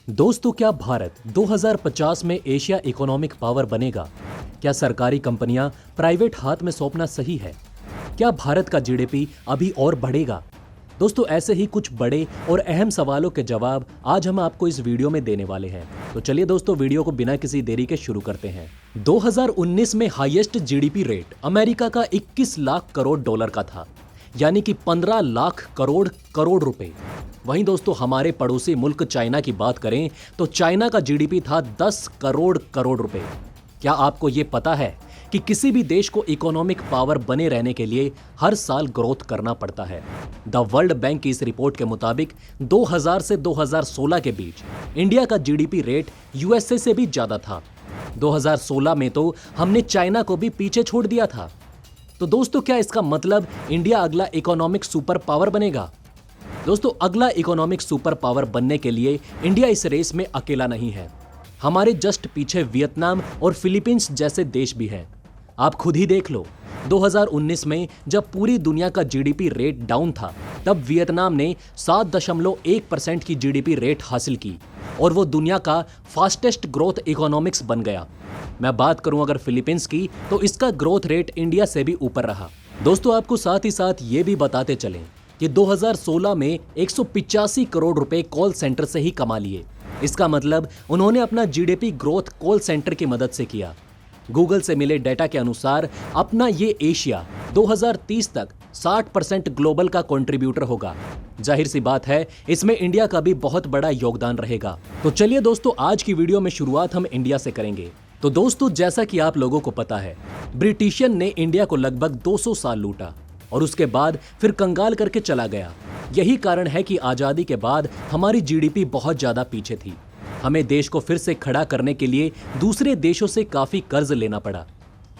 दोस्तों, क्या भारत 2050 में एशिया इकोनॉमिक पावर बनेगा? क्या सरकारी कंपनियां प्राइवेट हाथ में सौंपना सही है? क्या भारत का जीडीपी अभी और बढ़ेगा? दोस्तों, ऐसे ही कुछ बड़े और अहम सवालों के जवाब आज हम आपको इस वीडियो में देने वाले हैं। तो चलिए दोस्तों, वीडियो को बिना किसी देरी के शुरू करते हैं। 2019 में हाईएस्ट जीडीपी रेट अमेरिका का 21 लाख करोड़ डॉलर का था, यानी कि 15 लाख करोड़ रुपए। वहीं दोस्तों, हमारे पड़ोसी मुल्क चाइना की बात करें तो चाइना का जीडीपी था 10 करोड़ रुपए। क्या आपको ये पता है कि किसी भी देश को इकोनॉमिक पावर बने रहने के लिए हर साल ग्रोथ करना पड़ता है? द वर्ल्ड बैंक की इस रिपोर्ट के मुताबिक 2000 से 2016 के बीच इंडिया का जीडीपी रेट यूएसए से भी ज्यादा था। 2016 में तो हमने चाइना को भी पीछे छोड़ दिया था। तो दोस्तों, क्या इसका मतलब इंडिया अगला इकोनॉमिक सुपर पावर बनेगा? दोस्तों, अगला इकोनॉमिक सुपर पावर बनने के लिए इंडिया इस रेस में अकेला नहीं है। हमारे जस्ट पीछे वियतनाम और फिलीपींस जैसे देश भी हैं। आप खुद ही देख लो, 2019 में जब पूरी दुनिया का जीडीपी रेट डाउन था, तब वियतनाम ने 7.1% की जीडीपी रेट हासिल की और वो दुनिया का फास्टेस्ट ग्रोथ इकोनॉमिक्स बन गया। मैं बात करूं अगर फिलीपींस की, तो इसका ग्रोथ रेट इंडिया से भी ऊपर रहा। दोस्तों, आपको साथ ही साथ ये भी बताते चलें कि 2016 में 185 करोड़ रुपए कॉल सेंटर से ही कमा लिए। इसका मतलब उन्होंने अपना जीडीपी ग्रोथ कॉल सेंटर की मदद से किया। गूगल से मिले डेटा के अनुसार अपना ये एशिया 2030 तक 60% ग्लोबल का कंट्रीब्यूटर होगा। जाहिर सी बात है, इसमें इंडिया का भी बहुत बड़ा योगदान रहेगा। तो चलिए दोस्तों, आज की वीडियो में शुरुआत हम इंडिया से करेंगे। तो दोस्तों, जैसा कि आप लोगों को पता है, ब्रिटिशियन ने इंडिया को लगभग 200 साल लूटा और उसके बाद फिर कंगाल करके चला गया। यही कारण है कि आजादी के बाद हमारी जीडीपी बहुत ज्यादा पीछे थी। हमें देश को फिर से खड़ा करने के लिए दूसरे देशों से काफी कर्ज लेना पड़ा।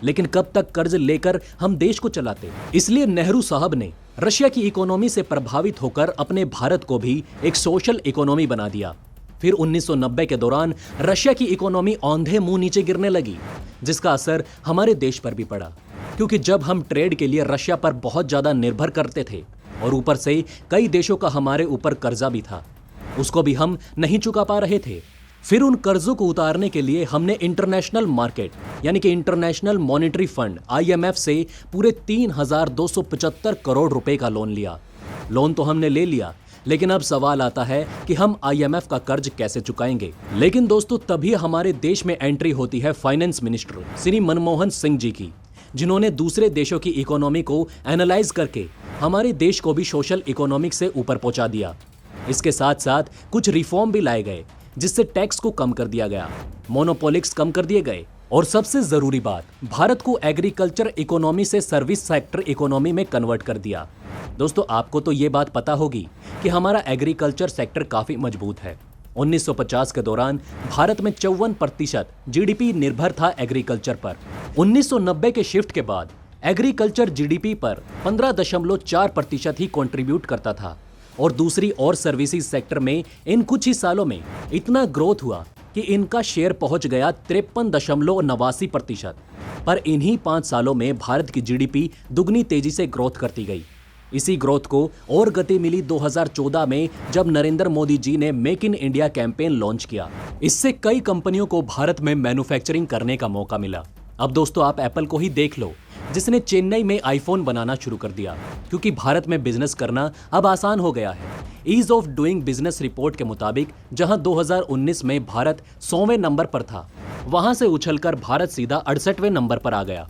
लेकिन कब तक कर्ज लेकर हम देश को चलाते? इसलिए नेहरू साहब ने रशिया की इकोनॉमी से प्रभावित होकर अपने भारत को भी एक सोशल इकोनॉमी बना दिया। फिर 1990 के दौरान रशिया की इकोनॉमी औंधे मुंह नीचे गिरने लगी, जिसका असर हमारे देश पर भी पड़ा। क्योंकि जब हम ट्रेड के लिए रशिया पर बहुत ज्यादा निर्भर करते थे और ऊपर से कई देशों का हमारे ऊपर कर्जा भी था, उसको भी हम नहीं चुका पा रहे थे। फिर उन कर्जों को उतारने के लिए हमने इंटरनेशनल मार्केट यानी कि इंटरनेशनल मॉनेटरी फंड IMF से पूरे 3275 करोड़ रुपए का लोन लिया। लोन तो हमने ले लिया, लेकिन अब सवाल आता है कि हम IMF का कर्ज कैसे चुकाएंगे। लेकिन दोस्तों, तभी हमारे देश में एंट्री होती है फाइनेंस मिनिस्टर श्री मनमोहन सिंह जी की, जिन्होंने दूसरे देशों की इकोनॉमी को एनालाइज करके हमारे देश को भी सोशल इकोनॉमिक से ऊपर पहुंचा दिया। इसके साथ साथ कुछ रिफॉर्म भी लाए गए, जिससे टैक्स को कम कर दिया गया, मोनोपोलिक्स कम कर दिए गए और सबसे जरूरी बात, भारत को एग्रीकल्चर इकोनॉमी से सर्विस सेक्टर इकोनॉमी में कन्वर्ट कर दिया। दोस्तों, आपको तो ये बात पता होगी कि हमारा एग्रीकल्चर सेक्टर काफी मजबूत है। 1950 के दौरान भारत में 54% जीडीपी निर्भर था एग्रीकल्चर पर। 1990 के शिफ्ट के बाद एग्रीकल्चर जीडीपी पर 15.4% ही कंट्रीब्यूट करता था और दूसरी और सर्विसेज सेक्टर में इन कुछ ही सालों में इतना ग्रोथ हुआ कि इनका शेयर पहुंच गया 53.89%। पर इन्हीं 5 सालों में भारत की जीडीपी दुगनी तेजी से ग्रोथ करती गई। इसी ग्रोथ को और गति मिली 2014 में, जब नरेंद्र मोदी जी ने make in India campaign launch किया। इससे कई कंपनियों को भारत में मैन्युफैक्चरिंग करने का मौका मिला। अब दोस्तों, आप एप्पल को ही देख लो, जिसने चेन्नई में आईफोन बनाना शुरू कर दिया, क्योंकि भारत में बिजनेस करना अब आसान हो गया है। Ease of doing business report के मुताबिक जहां 2019 में भारत 100वें नंबर पर था, वहां से उछलकर भारत सीधा 68वें नंबर पर आ गया।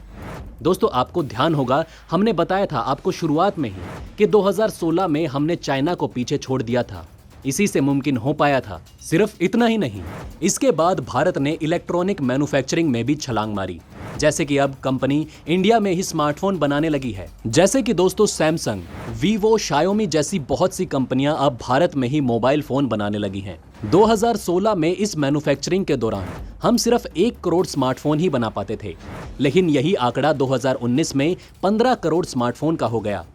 दोस्तों, आपको ध्यान होगा, हमने बताया था आपको शुरुआत में ही कि 2016 में हमने चाइना को पीछे छोड़ दिया था। इसी से मुमकिन हो पाया था। सिर्फ इतना ही नहीं, इसके बाद भारत ने इलेक्ट्रॉनिक मैन्युफैक्चरिंग में भी छलांग मारी। जैसे कि अब कंपनी इंडिया में ही स्मार्टफोन बनाने लगी है। जैसे कि दोस्तों, सैमसंग, वीवो, शायोमी जैसी बहुत सी कंपनियां अब भारत में ही मोबाइल फोन बनाने लगी हैं। 2016 में इस मैन्युफैक्चरिंग के दौरान हम सिर्फ 1 करोड़ स्मार्टफोन ही बना पाते थे, लेकिन यही आंकड़ा 2019 में 15 करोड़ स्मार्टफोन का हो गया।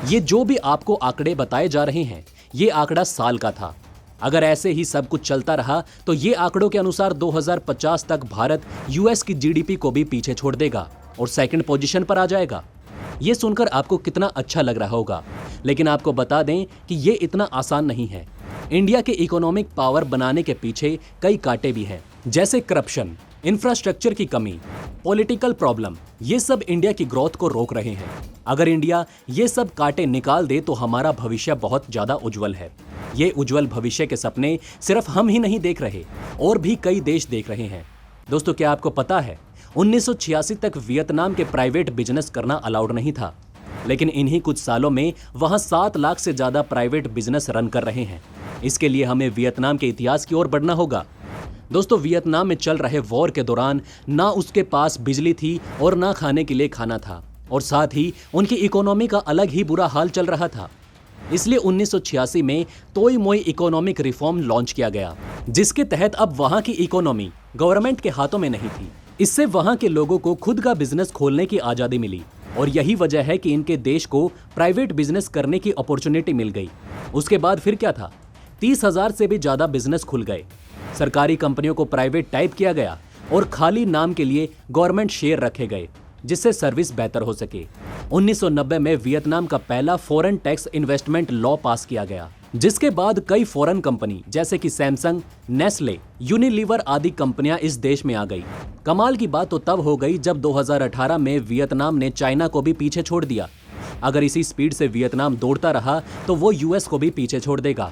ये जो भी आपको आंकड़े बताए जा रहे हैं, ये आंकड़ा साल का था। अगर ऐसे ही सब कुछ चलता रहा तो ये आंकड़ों के अनुसार 2050 तक भारत यूएस की जीडीपी को भी पीछे छोड़ देगा और सेकंड पोजीशन पर आ जाएगा। ये सुनकर आपको कितना अच्छा लग रहा होगा, लेकिन आपको बता दें कि ये इतना आसान नहीं है। इंडिया के इकोनॉमिक पावर बनाने के पीछे कई कांटे भी हैं, जैसे करप्शन, इंफ्रास्ट्रक्चर की कमी, पॉलिटिकल प्रॉब्लम। ये सब इंडिया की ग्रोथ को रोक रहे हैं। अगर इंडिया ये सब कांटे निकाल दे तो हमारा भविष्य बहुत ज्यादा उज्जवल है। ये उज्जवल भविष्य के सपने सिर्फ हम ही नहीं देख रहे, और भी कई देश देख रहे हैं। दोस्तों, क्या आपको पता है 1986 तक वियतनाम के प्राइवेट बिजनेस करना अलाउड नहीं था, लेकिन इन्हीं कुछ सालों में वहां 7 लाख से ज्यादा प्राइवेट बिजनेस रन कर रहे हैं। इसके लिए हमें वियतनाम के इतिहास की ओर बढ़ना होगा। दोस्तों, वियतनाम में चल रहे वॉर के दौरान ना उसके पास बिजली थी और ना खाने के लिए खाना था, और साथ ही उनकी इकोनॉमी का अलग ही बुरा हाल चल रहा था। इसलिए 1986 में तोई मोई इकोनॉमिक रिफॉर्म लॉन्च किया गया, जिसके तहत अब वहां की इकोनॉमी गवर्नमेंट के हाथों में नहीं थी। इससे वहां के लोगों को खुद का बिजनेस खोलने की आजादी मिली, और यही वजह है कि इनके देश को प्राइवेट बिजनेस करने की अपॉर्चुनिटी मिल गई। उसके बाद फिर क्या था, 30,000 से भी ज्यादा बिजनेस खुल गए, सरकारी कंपनियों को प्राइवेट टाइप किया गया, और खाली नाम के लिए गवर्नमेंट शेयर रखे गए, जिससे सर्विस बेहतर हो सके। 1990 में वियतनाम का पहला फॉरेन टैक्स इन्वेस्टमेंट लॉ पास किया गया, जिसके बाद कई फॉरेन कंपनी जैसे कि सैमसंग, नेस्ले, यूनिलीवर आदि कंपनियां इस देश में आ गई। कमाल की बात तो तब हो गई जब 2018 में वियतनाम ने चाइना को भी पीछे छोड़ दिया। अगर इसी स्पीड से वियतनाम दौड़ता रहा तो वो यूएस को भी पीछे छोड़ देगा।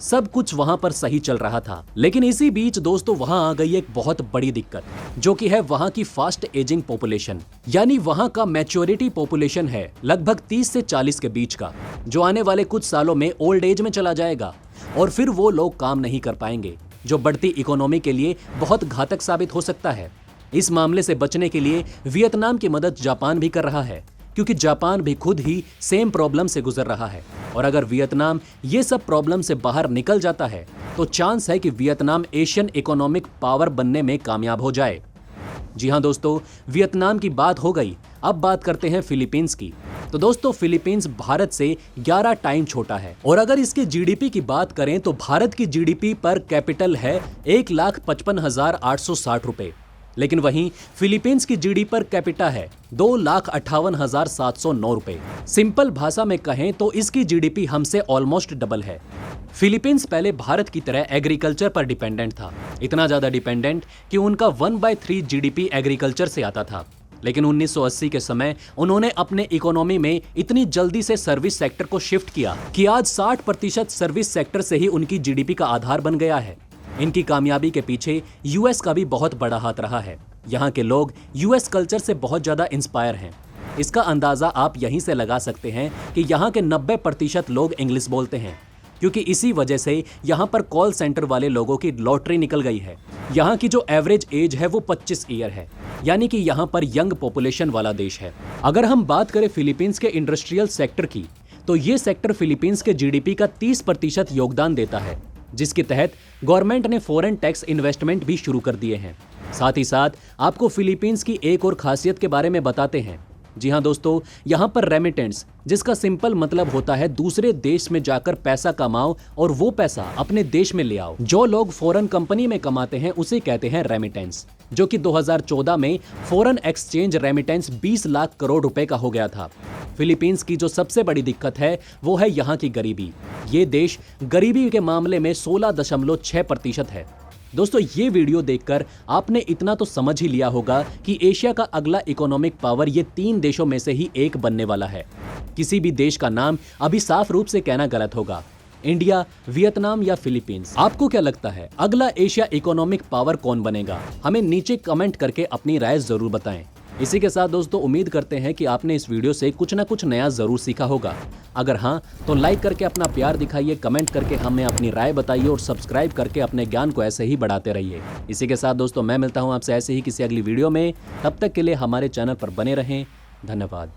सब कुछ वहां पर सही चल रहा था, लेकिन इसी बीच दोस्तों वहां आ गई एक बहुत बड़ी दिक्कत, जो कि है वहां की फास्ट एजिंग पॉपुलेशन। यानी वहां का मैच्योरिटी पॉपुलेशन है लगभग 30 से 40 के बीच का, जो आने वाले कुछ सालों में ओल्ड एज में चला जाएगा, और फिर वो लोग काम नहीं कर पाएंगे, जो बढ़ती इकोनॉमी के लिए बहुत घातक साबित हो सकता है। इस मामले से बचने के लिए वियतनाम की मदद जापान भी कर रहा है, क्योंकि जापान भी खुद ही सेम प्रॉब्लम से गुजर रहा है। और अगर वियतनाम ये सब प्रॉब्लम से बाहर निकल जाता है तो चांस है कि वियतनाम एशियन इकोनॉमिक पावर बनने में कामयाब हो जाए। जी हां दोस्तों, वियतनाम की बात हो गई, अब बात करते हैं फिलीपींस की। तो दोस्तों, फिलीपींस भारत से 11 टाइम छोटा है, और अगर इसके जीडीपी की बात करें तो भारत की जीडीपी पर कैपिटल है 1,55,860 रुपए, लेकिन वहीं फिलीपींस की जीडी पर कैपिटा है 2,58,709 रुपए। सिंपल भाषा में कहें तो इसकी जीडीपी हमसे ऑलमोस्ट डबल है। फिलीपींस पहले भारत की तरह एग्रीकल्चर पर डिपेंडेंट था, इतना ज्यादा डिपेंडेंट कि उनका 1/3 जीडीपी एग्रीकल्चर से आता था। लेकिन 1980 के समय उन्होंने अपने इकोनॉमी में इतनी जल्दी से सर्विस सेक्टर को शिफ्ट किया कि आज 60% सर्विस सेक्टर से ही उनकी जीडीपी का आधार बन गया है। इनकी कामयाबी के पीछे यूएस का भी बहुत बड़ा हाथ रहा है। यहाँ के लोग यूएस कल्चर से बहुत ज्यादा इंस्पायर हैं। इसका अंदाजा आप यहीं से लगा सकते हैं कि यहाँ के 90% लोग इंग्लिश बोलते हैं, क्योंकि इसी वजह से यहाँ पर कॉल सेंटर वाले लोगों की लॉटरी निकल गई है। यहाँ की जो एवरेज एज है वो 25 ईयर है, यानी कि यहाँ पर यंग पॉपुलेशन वाला देश है। अगर हम बात करें फिलीपींस के इंडस्ट्रियल सेक्टर की, तो ये सेक्टर फिलीपींस के जीडीपी का 30% योगदान देता है, जिसके तहत गवर्नमेंट ने फॉरेन टैक्स इन्वेस्टमेंट भी शुरू कर दिए हैं। साथ ही साथ आपको फिलीपींस की एक और खासियत के बारे में बताते हैं। जी हां दोस्तों, यहाँ पर रेमिटेंस, जिसका सिंपल मतलब होता है दूसरे देश में जाकर पैसा कमाओ और वो पैसा अपने देश में ले आओ। जो लोग फॉरेन कंपनी में कमाते हैं उसे कहते हैं रेमिटेंस, जो कि 2014 में foreign exchange remittance 20 lakh crore रुपए का हो गया था। फिलीपींस की जो सबसे बड़ी दिक्कत है वो है यहाँ की गरीबी। ये देश गरीबी के मामले में 16.6% है। दोस्तों, ये वीडियो देखकर आपने इतना तो समझ ही लिया होगा कि एशिया का अगला इकोनॉमिक पावर ये 3 देशों में से ही एक बनने वाला है। किसी भी देश का नाम अभी साफ रूप से कहना गलत होगा। इंडिया, वियतनाम या फिलीपींस, आपको क्या लगता है अगला एशिया इकोनॉमिक पावर कौन बनेगा? हमें नीचे कमेंट करके अपनी राय जरूर बताएं। इसी के साथ दोस्तों, उम्मीद करते हैं कि आपने इस वीडियो से कुछ ना कुछ नया जरूर सीखा होगा। अगर हाँ तो लाइक करके अपना प्यार दिखाइए, कमेंट करके हमें अपनी राय बताइए और सब्सक्राइब करके अपने ज्ञान को ऐसे ही बढ़ाते रहिए। इसी के साथ दोस्तों, मैं मिलता हूँ आपसे ऐसे ही किसी अगली वीडियो में। तब तक के लिए हमारे चैनल पर बने रहें। धन्यवाद।